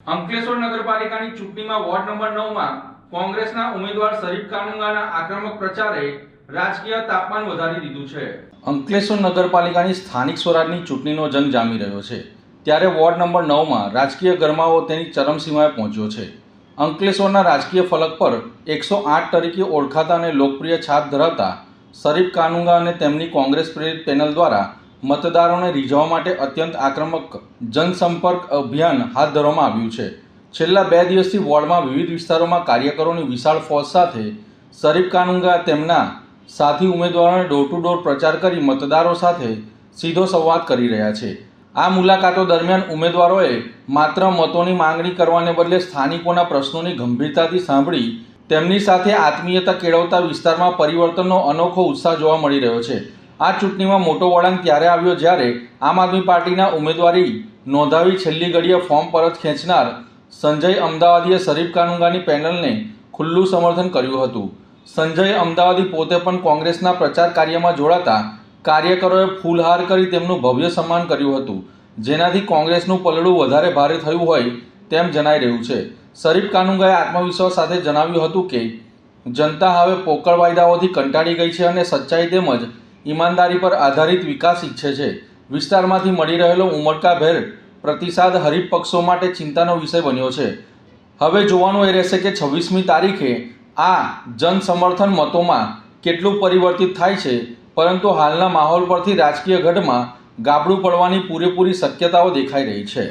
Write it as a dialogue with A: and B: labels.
A: અંકલેશ્વર નગરપાલિકાની ચૂંટણીમાં ward number 9 માં કોંગ્રેસના ઉમેદવાર શરીફ કાનુંગાના આક્રમક પ્રચારે રાજકીય તાપમાન વધારી દીધું છે। અંકલેશ્વર નગરપાલિકાની સ્થાનિક સ્વરાજની ચૂંટણીનો જંગ જામી રહ્યો છે, ત્યારે વોર્ડ નંબર 9 માં રાજકીય ગરમાવો તેની ચરમસીમાએ પહોંચ્યો છે। અંકલેશ્વરના રાજકીય ફલક પર 108 તરીકે ઓળખાતા અને લોકપ્રિય છાપ ધરાવતા શરીફ કાનુંગા અને તેમની કોંગ્રેસ પ્રેરિત પેનલ દ્વારા મતદારોને રીઝવવા માટે અત્યંત આક્રમક જનસંપર્ક અભિયાન હાથ ધરવામાં આવ્યું છે। છેલ્લા 2 દિવસથી વોર્ડમાં વિવિધ વિસ્તારોમાં કાર્યકરોની વિશાળ ફોજ સાથે શરીફ કાનુંગા તેમના સાથી ઉમેદવારોને ડોર ટુ ડોર પ્રચાર કરી મતદારો સાથે સીધો સંવાદ કરી રહ્યા છે। આ મુલાકાતો દરમિયાન ઉમેદવારોએ માત્ર મતોની માંગણી કરવાને બદલે સ્થાનિકોના પ્રશ્નોની ગંભીરતાથી સાંભળી તેમની સાથે આત્મીયતા કેળવતા વિસ્તારમાં પરિવર્તનનો અનોખો ઉત્સાહ જોવા મળી રહ્યો છે। આ ચૂંટણીમાં મોટો વળાંક ત્યારે આવ્યો જ્યારે આમ આદમી પાર્ટીના ઉમેદવારી નોંધાવી છેલ્લી ઘડીએ ફોર્મ પરત ખેંચનાર સંજય અમદાવાદીએ શરીફ કાનુંગાની પેનલને ખુલ્લું સમર્થન કર્યું હતું। સંજય અમદાવાદી પોતે પણ કોંગ્રેસના પ્રચાર કાર્યમાં જોડાતા કાર્યકરોએ ફૂલહાર કરી તેમનું ભવ્ય સન્માન કર્યું હતું, જેનાથી કોંગ્રેસનું પલડું વધારે ભારે થયું હોય તેમ જણાઈ રહ્યું છે। શરીફ કાનુંગાએ આત્મવિશ્વાસ સાથે જણાવ્યું હતું કે જનતા હવે પોકળ વાયદાઓથી કંટાળી ગઈ છે અને સચ્ચાઈ તેમજ ઈમાનદારી પર આધારિત વિકાસ ઈચ્છે છે। વિસ્તારમાંથી મળી રહેલો ઉમળકાભેર પ્રતિસાદ હરીફ પક્ષો માટે ચિંતાનો વિષય બન્યો છે। હવે જોવાનું એ રહેશે કે 26મી તારીખે આ જનસમર્થન મતોમાં કેટલું પરિવર્તિત થાય છે, પરંતુ હાલના માહોલ પરથી રાજકીય ગઢમાં ગાબડું પડવાની પૂરેપૂરી શક્યતાઓ દેખાઈ રહી છે।